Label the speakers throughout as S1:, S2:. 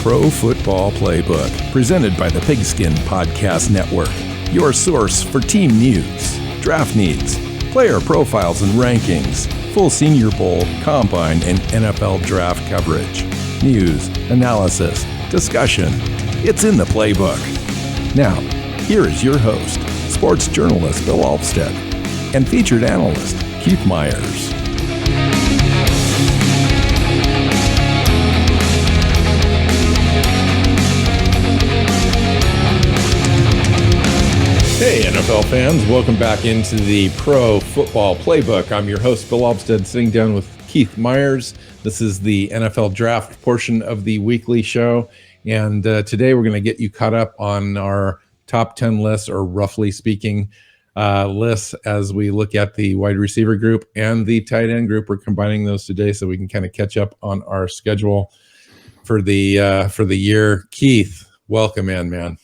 S1: Pro Football Playbook, presented by the Pigskin Podcast Network. Your source for team news, draft needs, player profiles and rankings, full Senior Bowl, Combine, and NFL draft coverage. News, analysis, discussion. It's in the playbook. Now, here is your host, sports journalist Bill Alvstad, and featured analyst Keith Myers. Hey, NFL fans, welcome back into the Pro Football Playbook. I'm your host, Bill Alvstad, sitting down with Keith Myers. This is the NFL draft portion of the weekly show, and today we're going to get you caught up on our top 10 lists, or roughly speaking, lists as we look at the wide receiver group and the tight end group. We're combining those today so we can kind of catch up on our schedule for the year. Keith, welcome in, man.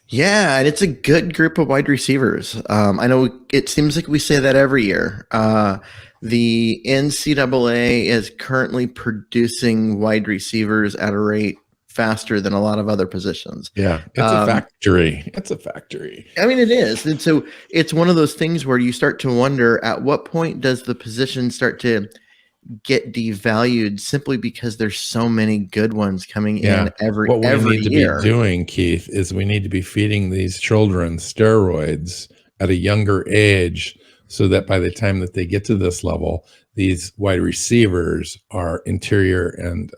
S2: Yeah, and it's a good group of wide receivers. I know it seems like we say that every year. The NCAA is currently producing wide receivers at a rate faster than a lot of other positions.
S1: Yeah, it's a factory. It's a factory.
S2: I mean, it is. And so it's one of those things where you start to wonder, at what point does the position start to get devalued simply because there's so many good ones coming in every year.
S1: What we need to be doing, Keith, is we need to be feeding these children steroids at a younger age so that by the time that they get to this level, these wide receivers are interior and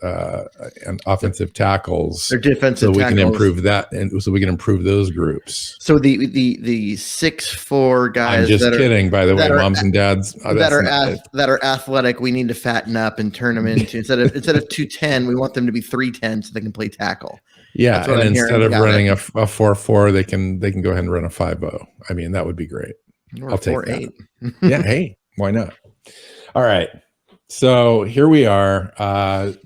S1: offensive tackles.
S2: They're defensive tackles.
S1: So we can improve that, and so we can improve those groups.
S2: So the 6'4" guys.
S1: I'm just kidding, by the way, moms and dads
S2: that are athletic. We need to fatten up and turn them into instead of 210. We want them to be 310 so they can play tackle.
S1: Yeah, and instead of running a 4.4, they can go ahead and run a 5.0. I mean, that would be great.
S2: Or
S1: I'll take
S2: 4.8.
S1: Yeah, hey, why not? All right, so here we are.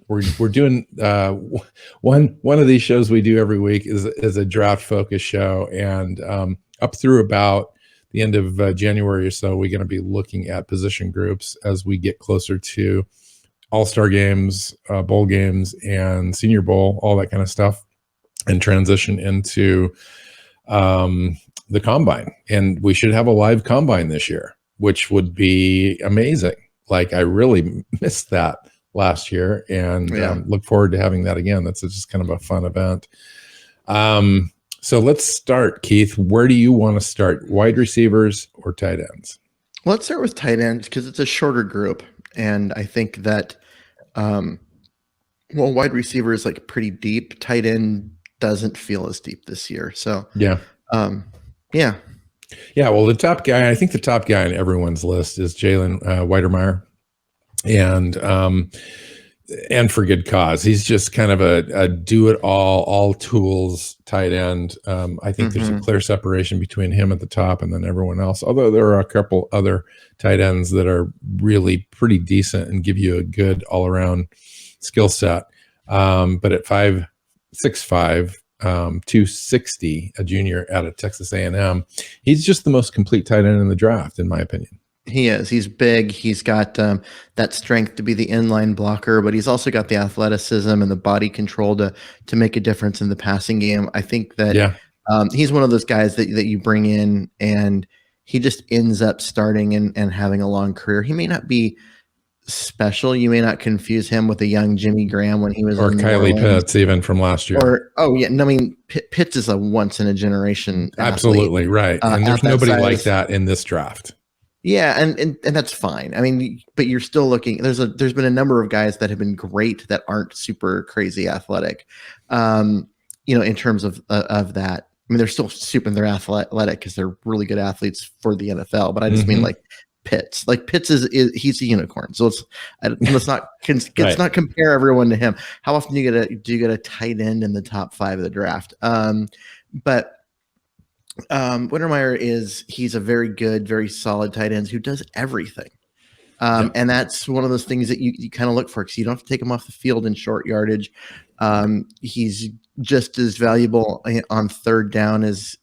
S1: We're doing one of these shows we do every week is a draft focus show, and up through about the end of January or so, we're going to be looking at position groups as we get closer to All-Star games, bowl games, and Senior Bowl, all that kind of stuff, and transition into the Combine. And we should have a live Combine this year, which would be amazing. Like, I really missed that last year, and look forward to having that again. That's just kind of a fun event. So let's start, Keith. Where do you want to start? Wide receivers or tight ends?
S2: Well, let's start with tight ends because it's a shorter group. And I think that, wide receiver is like pretty deep. Tight end doesn't feel as deep this year. So,
S1: Yeah, well, the top guy, I think the top guy on everyone's list is Jalen Weidermeyer, and for good cause. He's just kind of a do-it-all, all tools tight end. I think there's a clear separation between him at the top and then everyone else, although there are a couple other tight ends that are really pretty decent and give you a good all-around skill set. But at 5'6", 260, a junior out of Texas A&M, he's just the most complete tight end in the draft, in my opinion.
S2: He is. He's big. He's got that strength to be the inline blocker, but he's also got the athleticism and the body control to make a difference in the passing game. I think that he's one of those guys that you bring in and he just ends up starting and having a long career. He may not be special. You may not confuse him with a young Jimmy Graham when he was
S1: or Kylie Pitts even from last year.
S2: Pitts is a once in a generation athlete.
S1: Absolutely right. And there's nobody like that in this draft.
S2: Yeah, and that's fine. I mean, but you're still looking. There's been a number of guys that have been great that aren't super crazy athletic. In terms of that. I mean, they're still they're athletic because they're really good athletes for the NFL. But I just mean like Pitts. Like Pitts he's a unicorn. So let's not not compare everyone to him. How often do you get a tight end in the top 5 of the draft? But Weidermeyer he's a very good, very solid tight end who does everything. And that's one of those things that you kind of look for because you don't have to take him off the field in short yardage. He's just as valuable on third down as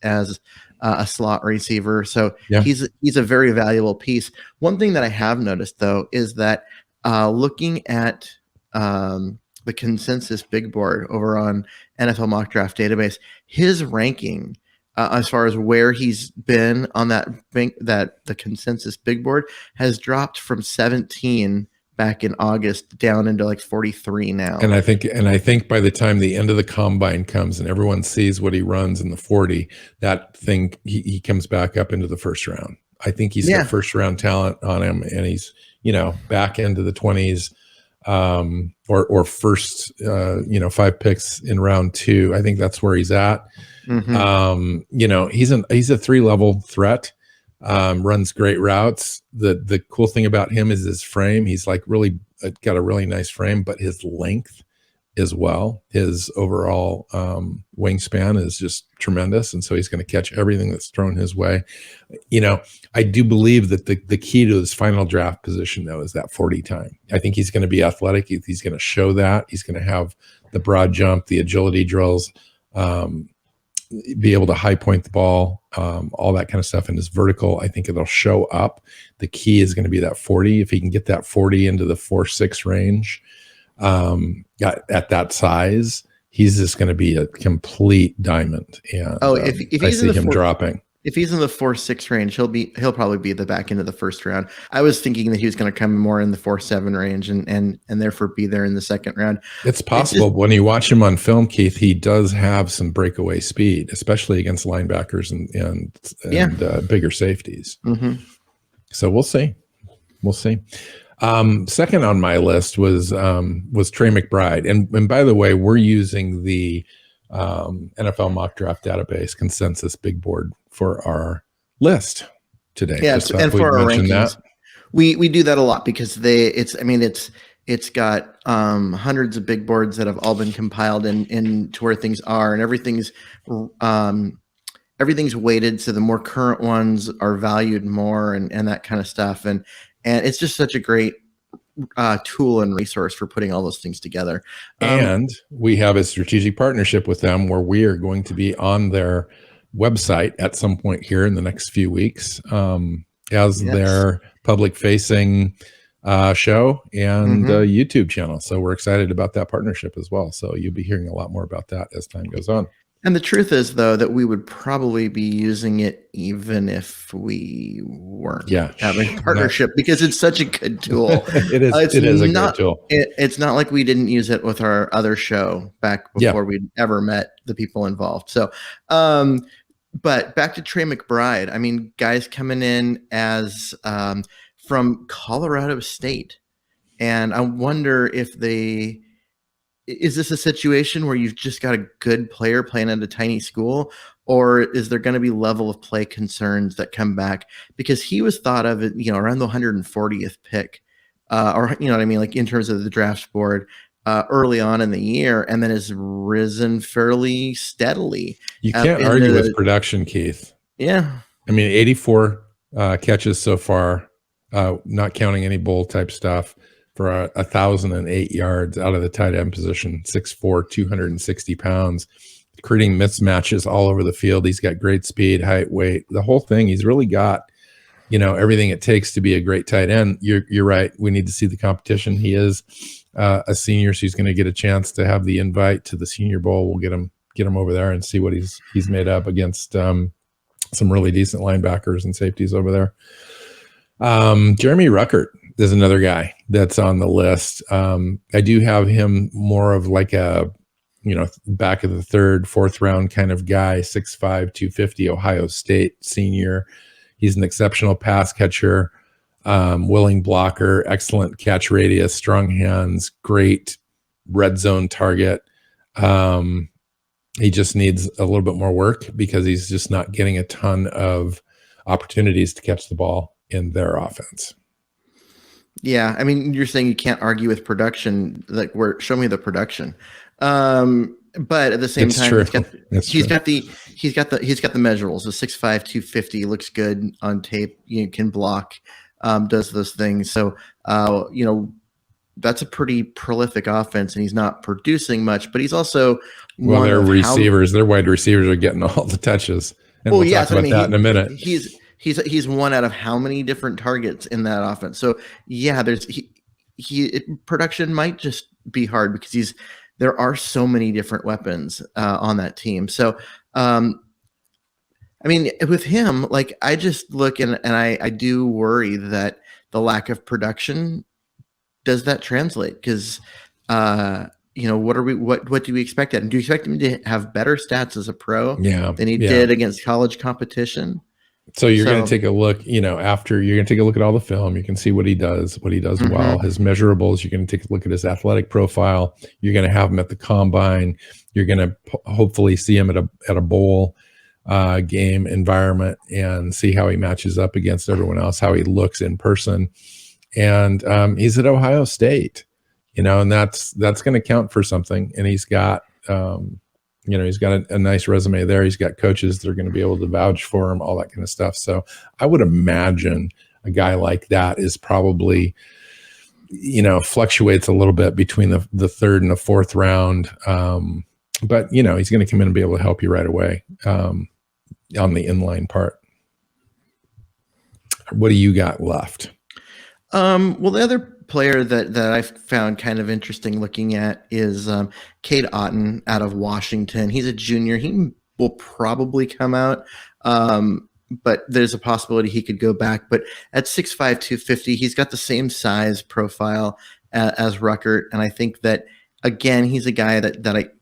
S2: a slot receiver. So he's a very valuable piece. One thing that I have noticed though is that looking at the the consensus big board over on NFL Mock Draft Database, his ranking as far as where he's been on the consensus big board has dropped from 17 back in August down into like 43 now.
S1: And I think by the time the end of the combine comes and everyone sees what he runs in the 40, that thing he comes back up into the first round. I think he's got first round talent on him, and he's back into the 20s or first 5 picks in round 2. I think that's where he's at. Mm-hmm. He's a 3-level threat. Runs great routes. The cool thing about him is his frame. He's like really got a really nice frame, but his length as well. His overall wingspan is just tremendous, and so he's going to catch everything that's thrown his way. I do believe that the key to his final draft position, though, is that 40 time. I think he's going to be athletic. He's going to show that. He's going to have the broad jump, the agility drills, be able to high point the ball, all that kind of stuff. And his vertical, I think it'll show up. The key is going to be that 40. If he can get that 40 into the 4.6 range at that size, he's just going to be a complete diamond. And
S2: if
S1: I see him dropping.
S2: If he's in the 4.6 range, he'll probably be at the back end of the first round. I was thinking that he was going to come more in the 4.7 range and therefore be there in the second round.
S1: It's possible. When you watch him on film, Keith, he does have some breakaway speed, especially against linebackers and bigger safeties. Mm-hmm. So we'll see. Second on my list was Trey Mcbride, and by the way, we're using the NFL Mock Draft Database consensus big board for our list today.
S2: Yeah, and for our rankings, we do that a lot because it's got hundreds of big boards that have all been compiled in to where things are, and everything's weighted, so the more current ones are valued more, and that kind of stuff, and it's just such a great tool and resource for putting all those things together.
S1: And we have a strategic partnership with them where we are going to be on their website at some point here in the next few weeks as their public facing show and YouTube channel. So we're excited about that partnership as well. So you'll be hearing a lot more about that as time goes on.
S2: And the truth is, though, that we would probably be using it even if we weren't having a partnership because it's such a good tool.
S1: It is a good tool.
S2: It's not like we didn't use it with our other show back before we'd ever met the people involved. So, but back to Trey Mcbride. I mean, guys coming in as from Colorado State. And I wonder if is this a situation where you've just got a good player playing at a tiny school, or is there going to be level of play concerns that come back? Because he was thought of, around the 140th pick, or you know what I mean, like in terms of the draft board early on in the year, and then has risen fairly steadily.
S1: You can't argue with production, Keith.
S2: Yeah. I
S1: mean, 84 catches so far, not counting any bowl type stuff, for 1,008 yards out of the tight end position, 6'4", 260 pounds, creating mismatches all over the field. He's got great speed, height, weight, the whole thing. He's really got, everything it takes to be a great tight end. You're right. We need to see the competition. He is a senior, so he's going to get a chance to have the invite to the Senior Bowl. We'll get him over there and see what he's made up against some really decent linebackers and safeties over there. Jeremy Ruckert is another guy that's on the list. I do have him more of like a, back of the third, fourth round kind of guy, 6'5", 250, Ohio State senior. He's an exceptional pass catcher, willing blocker, excellent catch radius, strong hands, great red zone target. He just needs a little bit more work because he's just not getting a ton of opportunities to catch the ball in their offense.
S2: Yeah, I mean, you're saying you can't argue with production. Like, show me the production. But at the same time, he's got the measurables. The 6'5", 250 looks good on tape. You can block, does those things. So, that's a pretty prolific offense, and he's not producing much. But he's also
S1: their wide receivers are getting all the touches. And we'll talk about that in a minute.
S2: He's one out of how many different targets in that offense. So yeah, production might just be hard because there are so many different weapons on that team. So, I mean, with him, like I just look and I do worry that the lack of production, does that translate? Because what do we expect at him? Do you expect him to have better stats as a pro than he did against college competition?
S1: So you're going to take a look, after you're going to take a look at all the film, you can see what he does well, his measurables. You're going to take a look at his athletic profile. You're going to have him at the combine. You're going to hopefully see him at a bowl game environment and see how he matches up against everyone else, how he looks in person. And he's at Ohio State, and that's going to count for something. And he's got, he's got a nice resume there. He's got coaches that are going to be able to vouch for him, all that kind of stuff. So I would imagine a guy like that is probably, fluctuates a little bit between the third and the fourth round. But, he's going to come in and be able to help you right away on the inline part. What do you got left?
S2: Well, the other player that I found kind of interesting looking at is Cade Otten out of Washington. He's a junior. He will probably come out, but there's a possibility he could go back. But at 6'5", 250, he's got the same size profile as Ruckert. And I think that, again, he's a guy that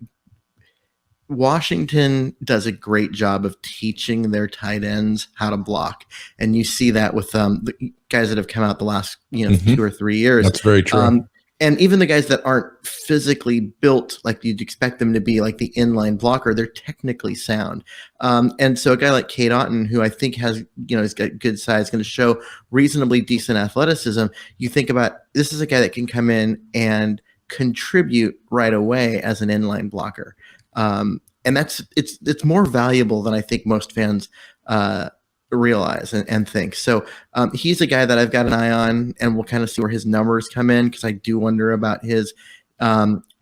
S2: Washington does a great job of teaching their tight ends how to block. And you see that with the guys that have come out the last 2 or 3 years.
S1: That's very true.
S2: And even the guys that aren't physically built like you'd expect them to be, like the inline blocker, they're technically sound. And so a guy like Cade Otten, who I think has, he's got good size, going to show reasonably decent athleticism. You think about, this is a guy that can come in and contribute right away as an inline blocker. And it's more valuable than I think most fans realize and think. So he's a guy that I've got an eye on, and we'll kind of see where his numbers come in, because I do wonder about his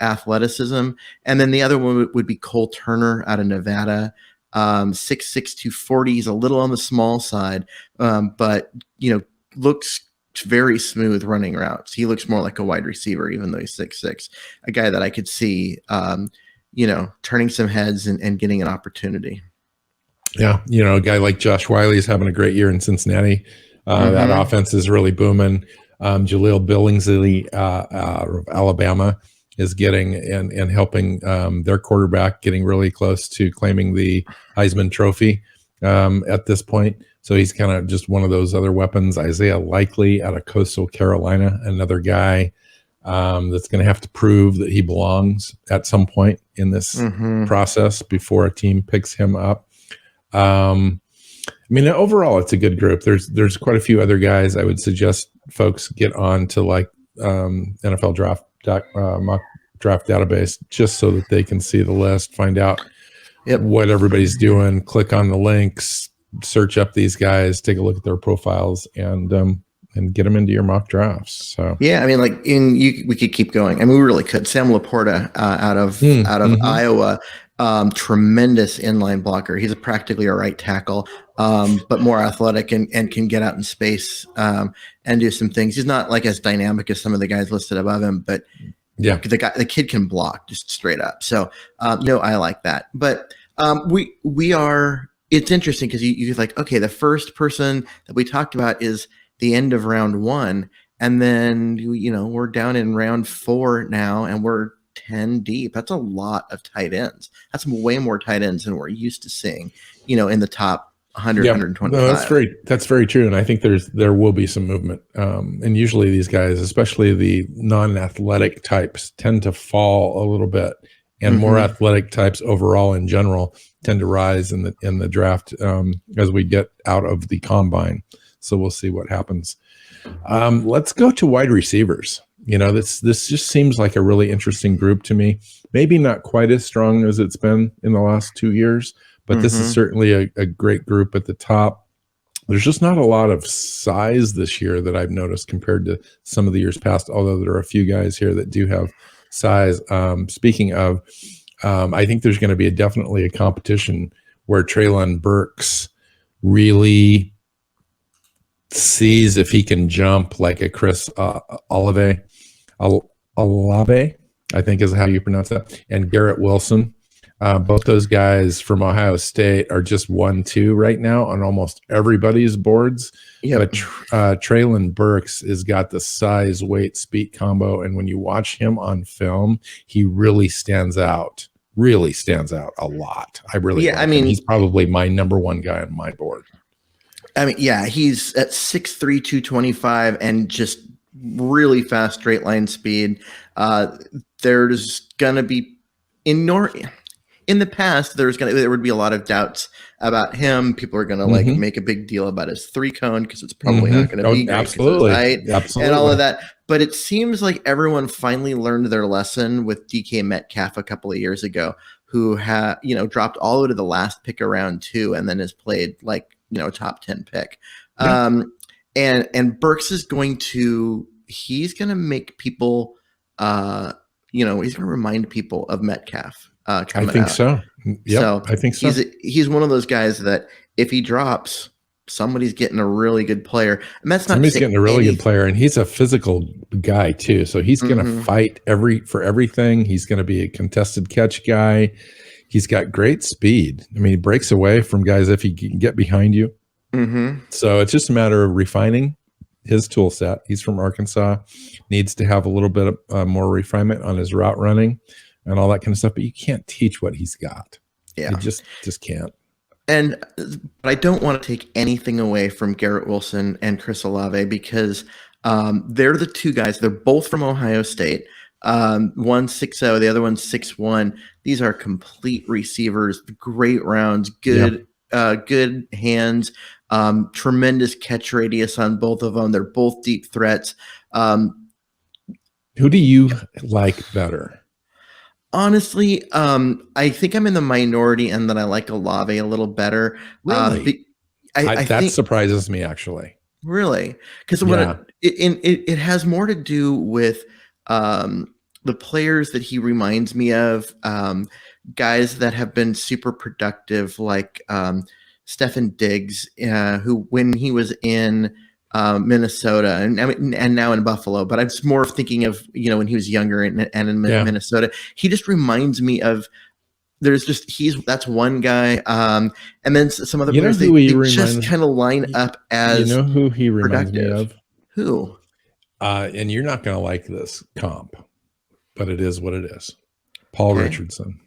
S2: athleticism. And then the other one would be Cole Turner out of Nevada, 6'6", 240. He's a little on the small side, but looks very smooth running routes. He looks more like a wide receiver, even though he's 6'6". A guy that I could see turning some heads and getting an opportunity.
S1: Yeah. A guy like Josh Wiley is having a great year in Cincinnati. That offense is really booming. Jaleel Billingsley out of Alabama is getting and helping their quarterback getting really close to claiming the Heisman Trophy at this point. So he's kind of just one of those other weapons. Isaiah Likely out of Coastal Carolina, another guy that's going to have to prove that he belongs at some point in this process before a team picks him up. Overall, it's a good group. There's quite a few other guys. I would suggest folks get on to like NFL mock draft database, just so that they can see the list, find out what everybody's doing, click on the links, search up these guys, take a look at their profiles, and get them into your mock drafts. So
S2: yeah, we could keep going. We really could. Sam Laporta out of Iowa, tremendous inline blocker. He's practically a right tackle, but more athletic and can get out in space and do some things. He's not like as dynamic as some of the guys listed above him, but yeah, the kid can block just straight up. So I like that. But we are. It's interesting because you're like, okay, the first person that we talked about is the end of round 1, and then we're down in round 4 now, and we're 10 deep. That's a lot of tight ends. That's way more tight ends than we're used to seeing, in the top 100, 125.
S1: No, that's very true. And I think there will be some movement. And usually these guys, especially the non-athletic types, tend to fall a little bit, and more athletic types overall in general tend to rise in the draft as we get out of the combine. So we'll see what happens. Let's go to wide receivers. This just seems like a really interesting group to me. Maybe not quite as strong as it's been in the last 2 years, but this is certainly a great group at the top. There's just not a lot of size this year that I've noticed compared to some of the years past, although there are a few guys here that do have size. Speaking of, I think there's going to be definitely a competition where Treylon Burks really sees if he can jump like a Chris Olave. I think is how you pronounce that, and Garrett Wilson. Both those guys from Ohio State are just 1-2 right now on almost everybody's boards.
S2: Yep.
S1: But Traylon Burks has got the size, weight, speed combo. And when you watch him on film, he really stands out. Really stands out a lot. I really like him. He's probably my number one guy on my board.
S2: I mean, yeah, he's at 6'3", 225 and just really fast straight line speed. There's going to be in the past, there would be a lot of doubts about him. People are going to like make a big deal about his 3-cone because it's probably not going to be great.
S1: Absolutely.
S2: And all of that. But it seems like everyone finally learned their lesson with DK Metcalf a couple of years ago, who had, dropped all the way to the last pick of round 2 and then has played like, top 10 pick. Yeah. And Burks is he's going to make people, he's going to remind people of Metcalf. I
S1: think so. Yeah, so I think so.
S2: He's one of those guys that if he drops, somebody's getting a really good player. And that's not
S1: somebody's getting a really good player, and he's a physical guy too. So he's going to fight for everything. He's going to be a contested catch guy. He's got great speed. I mean, he breaks away from guys if he can get behind you. So it's just a matter of refining his tool set. He's from Arkansas, needs to have a little bit of, more refinement on his route running and all that kind of stuff, but you can't teach what he's got. Yeah. You just can't.
S2: But I don't want to take anything away from Garrett Wilson and Chris Olave because they're the two guys. They're both from Ohio State. One 6'0", the other one's 6'1". These are complete receivers, great rounds, good hands, tremendous catch radius on both of them. They're both deep threats.
S1: Who do you like better?
S2: Honestly, I think I'm in the minority and that I like Olave a little better.
S1: Really? I that think, surprises me, actually.
S2: Really? Because it has more to do with the players that he reminds me of, guys that have been super productive, like Stefan Diggs, who when he was in Minnesota and now in Buffalo, but I'm more thinking of, when he was younger and in Minnesota, he just reminds me of, that's one guy. And then some other players, they just kind of line up as,
S1: who he reminds me of?
S2: Who?
S1: And you're not going to like this comp, but it is what it is. Paul Richardson.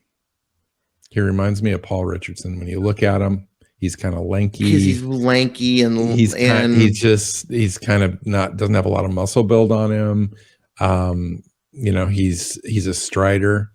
S1: He reminds me of Paul Richardson. When you look at him, he's kind of lanky.
S2: Because he's lanky and
S1: he's kind of doesn't have a lot of muscle build on him. He's a strider.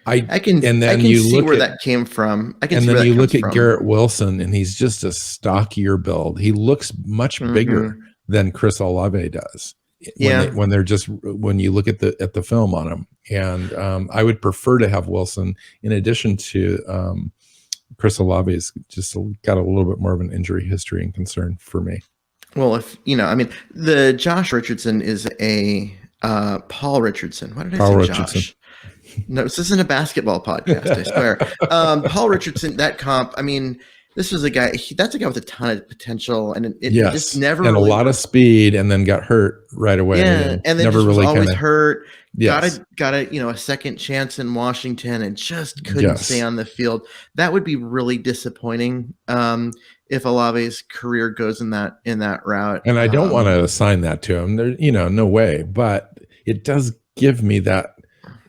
S2: I can see where that came from.
S1: And then you look at Garrett Wilson, and he's just a stockier build. He looks much bigger than Chris Olave does. When you look at the film on him, and I would prefer to have Wilson in addition to Chris Olave's just got a little bit more of an injury history and concern for me.
S2: Well, the Josh Richardson is a Paul Richardson. Why did I say
S1: Richardson.
S2: Josh? No, this isn't a basketball podcast, I swear. Paul Richardson, that comp, this was a guy, that's a guy with a ton of potential, and it just never
S1: and really a lot of speed, and then got hurt right away.
S2: Yeah, and then
S1: never
S2: just
S1: really
S2: was always hurt.
S1: Yes.
S2: Got a second chance in Washington, and just couldn't stay on the field. That would be really disappointing if Olave's career goes in that route.
S1: And I don't want to assign that to him. There, no way. But it does give me that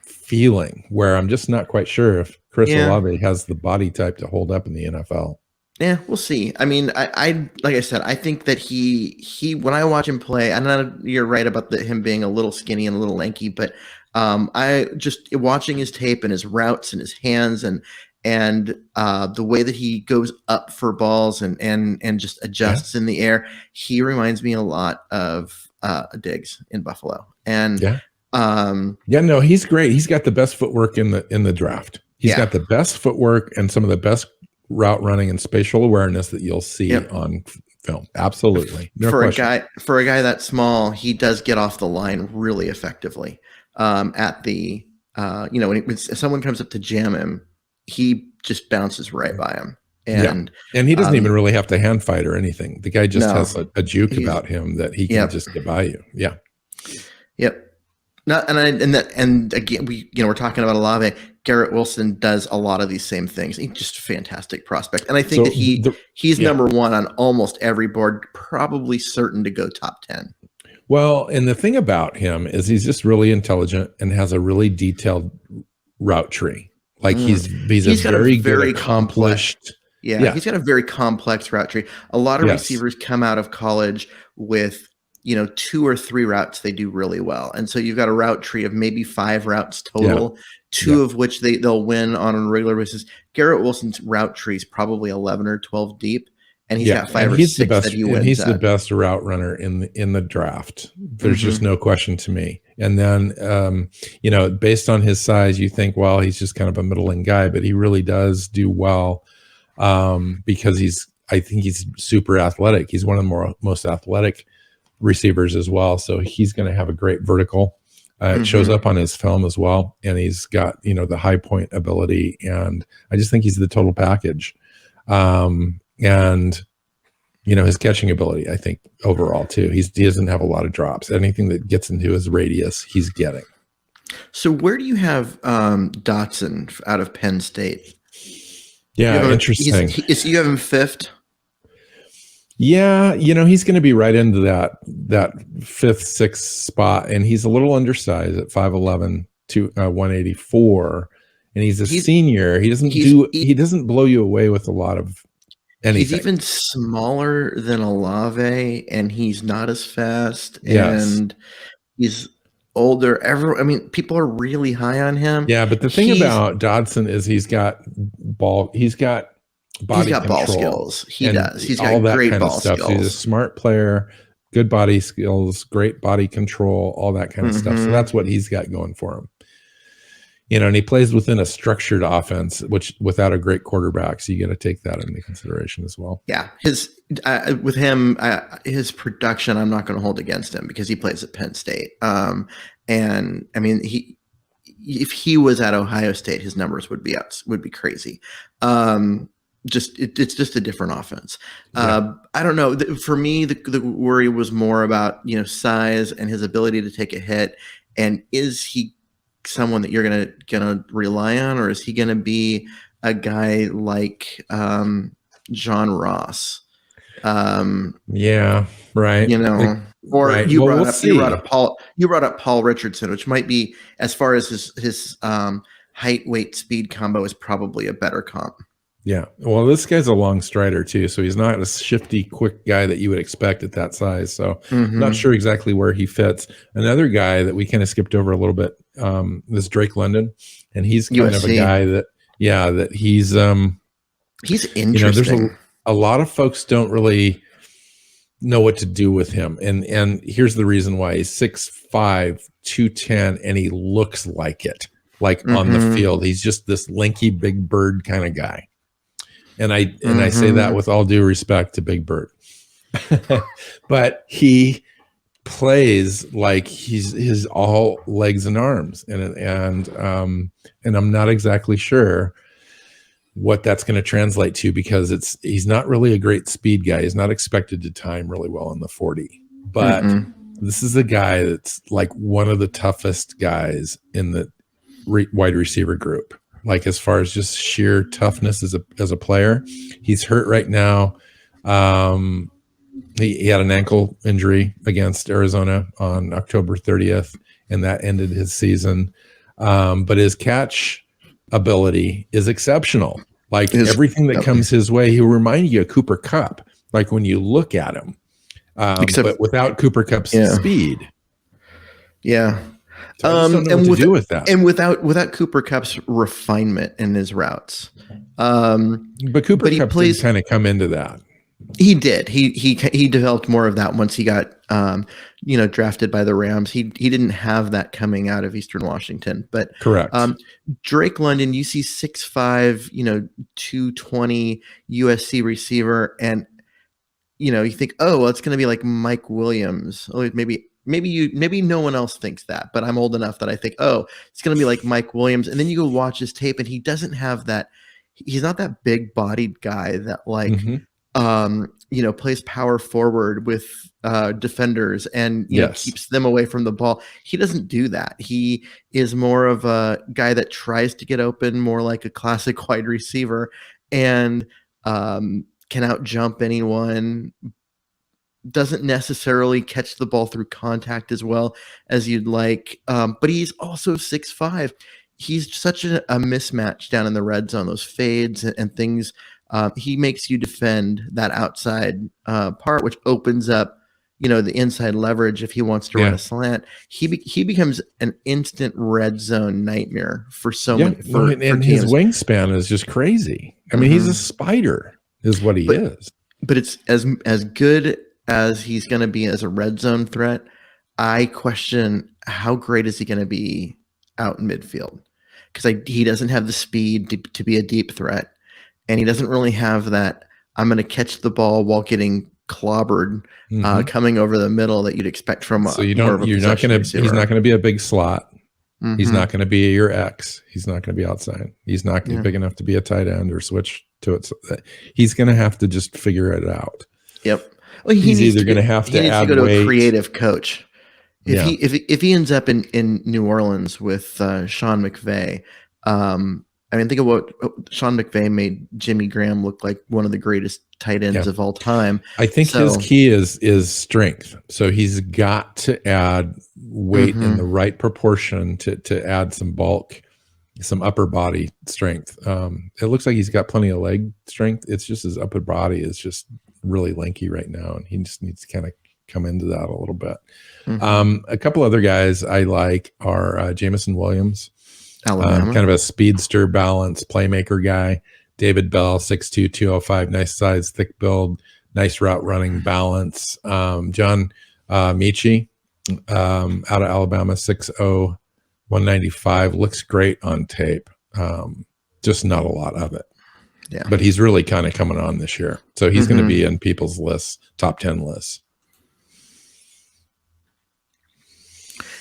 S1: feeling where I'm just not quite sure if Chris Olave has the body type to hold up in the NFL.
S2: Yeah, we'll see. I like I said, I think that he when I watch him play, you're right about him being a little skinny and a little lanky, but I just watching his tape and his routes and his hands and the way that he goes up for balls and just adjusts in the air, he reminds me a lot of Diggs in Buffalo. And
S1: he's great. He's got the best footwork in the draft. He's got the best footwork and some of the best route running and spatial awareness that you'll see on film. Absolutely.
S2: For a guy that small, he does get off the line really effectively. At the when someone comes up to jam him, he just bounces right by him. And
S1: he doesn't even really have to hand fight or anything. The guy just has a juke about him that he can just get by you. Yeah.
S2: Yep. And again, we're talking about Olave. Garrett Wilson does a lot of these same things. He's just a fantastic prospect, and I think that he's number one on almost every board, probably certain to go top 10.
S1: Well, and the thing about him is he's just really intelligent and has a really detailed route tree. Like he's a very accomplished.
S2: Yeah, he's got a very complex route tree. A lot of receivers come out of college with 2 or 3 routes they do really well, and so you've got a route tree of maybe 5 routes total, 2 of which they'll win on a regular basis. Garrett Wilson's route tree is probably 11 or 12 deep, and he's got 5 or 6 that he wins.
S1: And he's the best route runner in the draft. There's just no question to me. And then based on his size, you think, well, he's just kind of a middling guy, but he really does do well because I think he's super athletic. He's one of the most athletic receivers as well, so he's going to have a great vertical. It shows up on his film as well, and he's got the high point ability, and I just think he's the total package. And his catching ability, I think overall too, he doesn't have a lot of drops. Anything that gets into his radius, he's getting.
S2: So where do you have Dotson out of Penn State?
S1: Yeah, interesting.
S2: You have him 5th.
S1: Yeah, he's going to be right into that 5th, 6th spot, and he's a little undersized at 5'11", 184, and he's a senior. He doesn't blow you away with a lot of anything. He's
S2: even smaller than Olave, and he's not as fast, and he's older. People are really high on him.
S1: Yeah, but the thing about Dodson is he's got ball
S2: skills. He does. He's got great ball skills.
S1: So he's a smart player, good body skills, great body control, all that kind of stuff. So that's what he's got going for him. And he plays within a structured offense, which without a great quarterback, so you got to take that into consideration as well.
S2: Yeah, his production, I'm not going to hold against him because he plays at Penn State. If he was at Ohio State, his numbers would be crazy. It's just a different offense. I don't know. For me, the worry was more about size and his ability to take a hit, and is he someone that you're gonna rely on, or is he gonna be a guy like John Ross?
S1: Yeah, right.
S2: Or you brought up Paul Richardson, which might be, as far as his height, weight, speed combo, is probably a better comp.
S1: Yeah. Well, this guy's a long strider too, so he's not a shifty, quick guy that you would expect at that size. So not sure exactly where he fits. Another guy that we kind of skipped over a little bit is Drake London, and he's kind of a guy that he's interesting. There's a lot of folks don't really know what to do with him, and here's the reason why. He's 6'5", 210, and he looks like it, on the field. He's just this lanky Big Bird kind of guy. And I say that with all due respect to Big Bird, but he plays like he's all legs and arms, and I'm not exactly sure what that's going to translate to, because he's not really a great speed guy. He's not expected to time really well in the 40, but this is a guy that's like one of the toughest guys in the wide receiver group. Like, as far as just sheer toughness as a player. He's hurt right now. He had an ankle injury against Arizona on October 30th, and that ended his season. But his catch ability is exceptional. Like, everything that comes his way, he'll remind you of Cooper Kupp, like when you look at him, but without Cooper Kupp's speed.
S2: Yeah.
S1: So I just don't know what to do with that.
S2: And without Cooper Kupp's refinement in his routes.
S1: But Cooper Kupp did kind of come into that.
S2: He did. He developed more of that once he got drafted by the Rams. He didn't have that coming out of Eastern Washington. But
S1: correct.
S2: Drake London, you see 6'5", 220 USC receiver, and you think, oh, well, it's going to be like Mike Williams. Oh, maybe no one else thinks that, but I'm old enough that I think, oh, it's going to be like Mike Williams. And then you go watch his tape, and he doesn't have that. He's not that big bodied guy that plays power forward with defenders and
S1: Yes.
S2: keeps them away from the ball. He doesn't do that. He is more of a guy that tries to get open, more like a classic wide receiver, and can out jump anyone. Doesn't necessarily catch the ball through contact as well as you'd like, but he's also 6'5". He's such a mismatch down in the red zone, those fades and things. He makes you defend that outside part, which opens up, the inside leverage if he wants to run a slant. He becomes an instant red zone nightmare for so many.
S1: And his wingspan is just crazy. I mean, he's a spider, is what he is.
S2: But it's as good as he's going to be as a red zone threat. I question how great is he going to be out in midfield, because he doesn't have the speed to be a deep threat. And he doesn't really have that I'm going to catch the ball while getting clobbered coming over the middle that you'd expect from
S1: he's not going to be a big slot. He's not going to be your X. He's not going to be outside. He's not big enough to be a tight end or switch to it. So he's going to have to just figure it out.
S2: Yep. Well,
S1: he's either going to have to add
S2: go to
S1: weight.
S2: A creative coach. If he ends up in New Orleans with Sean McVay, think of what Sean McVay made Jimmy Graham look like, one of the greatest tight ends of all time.
S1: I think his key is strength. So he's got to add weight in the right proportion to add some bulk, some upper body strength. It looks like he's got plenty of leg strength. It's just his upper body is just really lanky right now, and he just needs to kind of come into that a little bit. A couple other guys I like are Jamison Williams,
S2: Alabama,
S1: kind of a speedster, balance, playmaker guy. David Bell, 6'2", 205, nice size, thick build, nice route running, balance. John Michie, out of Alabama, 6'0", 195, looks great on tape. Just not a lot of it.
S2: Yeah.
S1: But he's really kind of coming on this year. So he's going to be in people's lists, top 10 lists.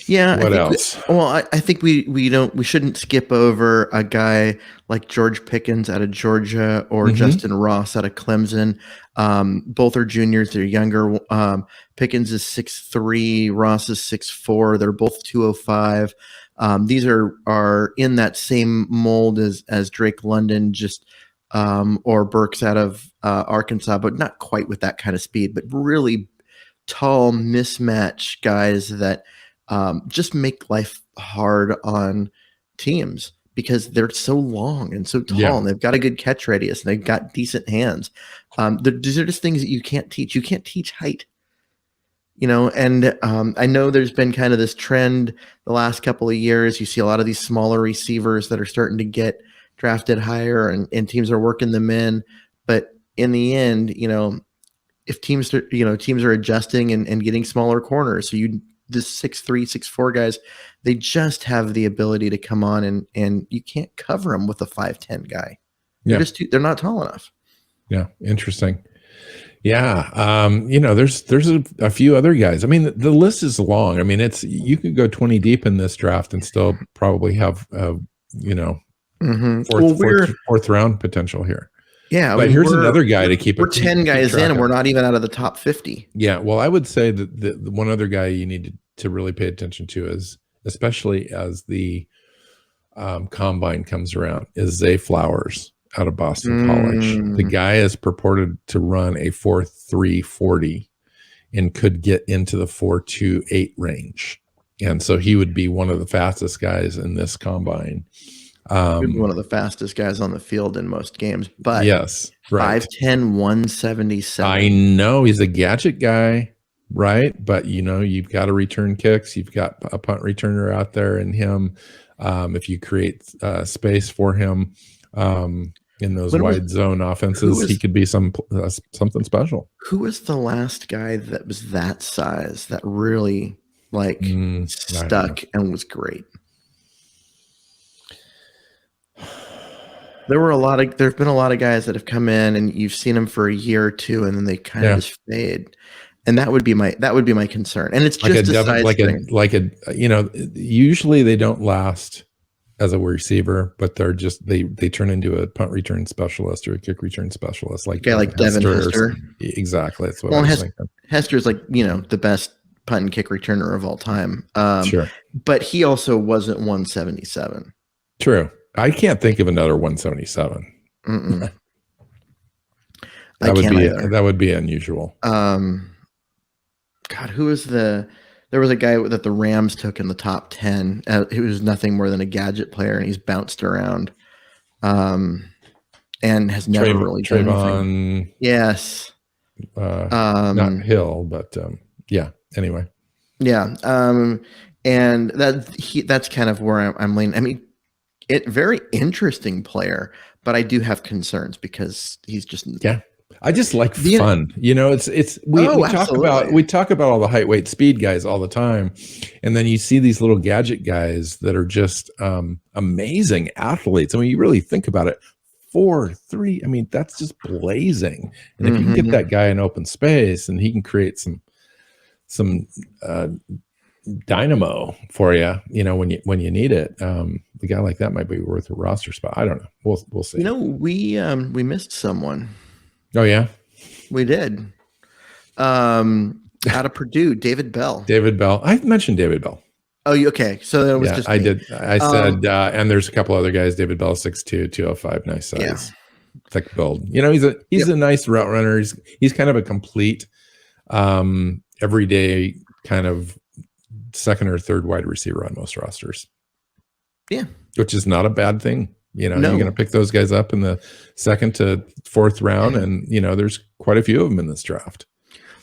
S2: Yeah.
S1: What else?
S2: I think we shouldn't skip over a guy like George Pickens out of Georgia or Justin Ross out of Clemson. Both are juniors. They're younger. Pickens is 6'3", Ross is 6'4". They're both 205. These are in that same mold as Drake London, just or Burks out of Arkansas, but not quite with that kind of speed, but really tall mismatch guys that just make life hard on teams because they're so long and so tall and they've got a good catch radius and they've got decent hands. These are just things that you can't teach. You can't teach height. And I know there's been kind of this trend the last couple of years. You see a lot of these smaller receivers that are starting to get drafted higher and teams are working them in. But in the end, if teams are adjusting and getting smaller corners, so this 6'3", 6'4" guys, they just have the ability to come on and you can't cover them with a 5'10" guy. They're not tall enough.
S1: Yeah. Interesting. Yeah. There's a few other guys. I mean, the list is long. I mean, you could go 20 deep in this draft and still probably have, fourth round potential here.
S2: Yeah.
S1: But here's another guy to keep.
S2: We're 10 guys in and we're not even out of the top 50.
S1: Yeah. Well, I would say that the one other guy you need to really pay attention to is, especially as the combine comes around, is Zay Flowers out of Boston College. The guy is purported to run a 4.3 40 and could get into the 4.28 range. And so he would be one of the fastest guys in this combine.
S2: One of the fastest guys on the field in most games, but
S1: yes, right.
S2: 5'10", 177.
S1: I know he's a gadget guy, right? But you've got to return kicks. You've got a punt returner out there in him. If you create space for him in those wide zone offenses, he could be something special.
S2: Who was the last guy that was that size that really stuck and was great? There've been a lot of guys that have come in and you've seen them for a year or two and then they kind of just fade. And that would be my concern. And it's just a size thing.
S1: Usually they don't last as a receiver, but they're just they turn into a punt return specialist or a kick return specialist, like
S2: Devin Hester.
S1: Exactly, that's what I was thinking.
S2: Hester's like the best punt and kick returner of all time.
S1: Sure,
S2: but he also wasn't 177.
S1: True. I can't think of another 177. That would be unusual.
S2: God, who was there was a guy that the Rams took in the top 10. He was nothing more than a gadget player, and he's bounced around, and has never really done anything. Yes.
S1: Not Hill, but yeah. Anyway.
S2: Yeah. And that's kind of where I'm leaning. I mean, very interesting player, but I do have concerns because he's just
S1: I just like fun. We talk about all the height, weight, speed guys all the time, and then you see these little gadget guys that are just amazing athletes. I mean, you really think about it. 4.3. I mean, that's just blazing. And if you can get that guy in open space and he can create some dynamo for you, when you need it, the guy like that might be worth a roster spot. I don't know. We'll see.
S2: We missed someone.
S1: Oh yeah,
S2: we did. Out of Purdue, David Bell.
S1: I mentioned David Bell.
S2: Oh, okay. So it was just me.
S1: I did. I said, and there's a couple other guys. David Bell, 6'2", 205, nice size, thick build. He's a nice route runner. He's kind of a complete, everyday kind of second or third wide receiver on most rosters.
S2: Yeah,
S1: which is not a bad thing. You're going to pick those guys up in the second to fourth round, and there's quite a few of them in this draft.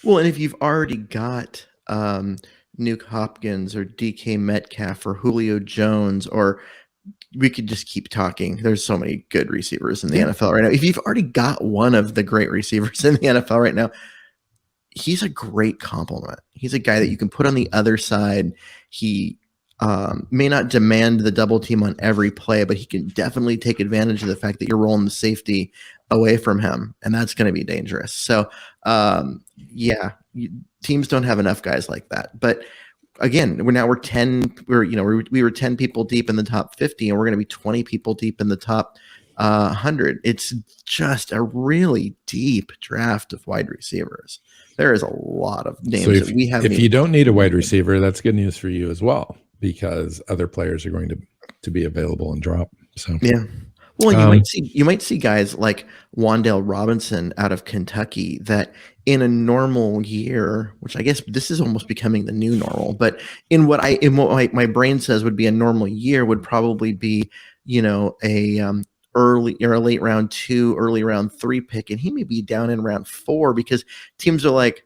S2: Well, and if you've already got Nuke Hopkins or DK Metcalf or Julio Jones, or we could just keep talking. There's so many good receivers in the NFL right now. If you've already got one of the great receivers in the NFL right now, he's a great compliment. He's a guy that you can put on the other side. He may not demand the double team on every play, but he can definitely take advantage of the fact that you're rolling the safety away from him, and that's going to be dangerous. So, teams don't have enough guys like that. But again, we're 10. We were 10 people deep in the top 50, and we're going to be 20 people deep in the top 100. It's just a really deep draft of wide receivers. There is a lot of names that we haven't.
S1: If you don't need a wide receiver, that's good news for you as well, because other players are going to be available and drop. So
S2: yeah. Well, you might see guys like Wan'Dale Robinson out of Kentucky that in a normal year, which I guess this is almost becoming the new normal, but in what my brain says would be a normal year would probably be, a early or a late round 2, early round 3 pick, and he may be down in round 4 because teams are like,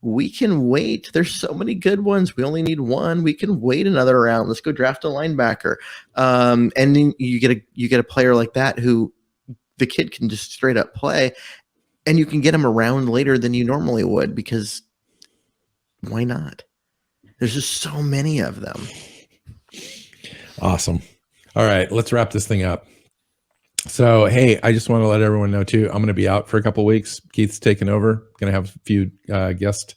S2: we can wait. There's so many good ones. We only need one. We can wait another round. Let's go draft a linebacker. And then you get a player like that who the kid can just straight up play, and you can get him around later than you normally would, because why not? There's just so many of them.
S1: Awesome. All right, let's wrap this thing up. So, hey, I just want to let everyone know too, I'm going to be out for a couple of weeks. Keith's taking over. Going to have a few guest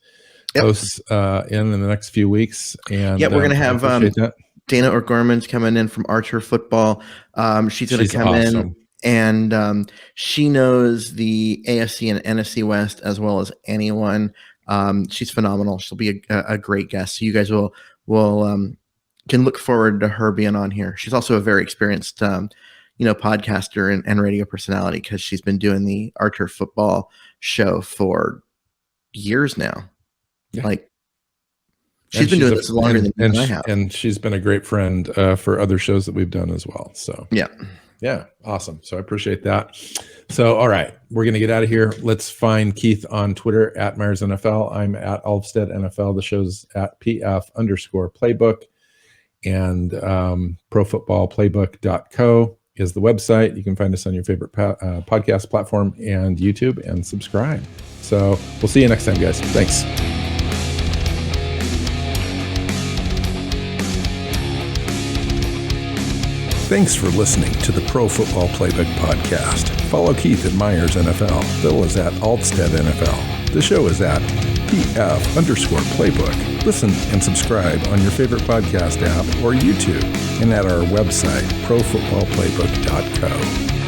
S1: hosts in the next few weeks. And
S2: we're going to have Dana O'Gorman's coming in from Archer Football. She's going to come in, and she knows the AFC and NFC West as well as anyone. She's phenomenal. She'll be a great guest. So you guys will can look forward to her being on here. She's also a very experienced podcaster and radio personality, because she's been doing the Archer Football show for years now. Yeah. Like she's been doing this longer than I have.
S1: And she's been a great friend for other shows that we've done as well. So yeah, awesome. So I appreciate that. So, all right, we're going to get out of here. Let's find Keith on Twitter at Myers NFL. I'm at Alvstad NFL. The show's at PF_playbook, and Pro Football Playbook.co is the website. You can find us on your favorite podcast platform and YouTube, and subscribe. So we'll see you next time, guys. Thanks. Thanks for listening to the Pro Football Playbook Podcast. Follow Keith at Myers NFL. Bill is at Alvstad NFL. The show is at PF_playbook. Listen and subscribe on your favorite podcast app or YouTube and at our website, profootballplaybook.co.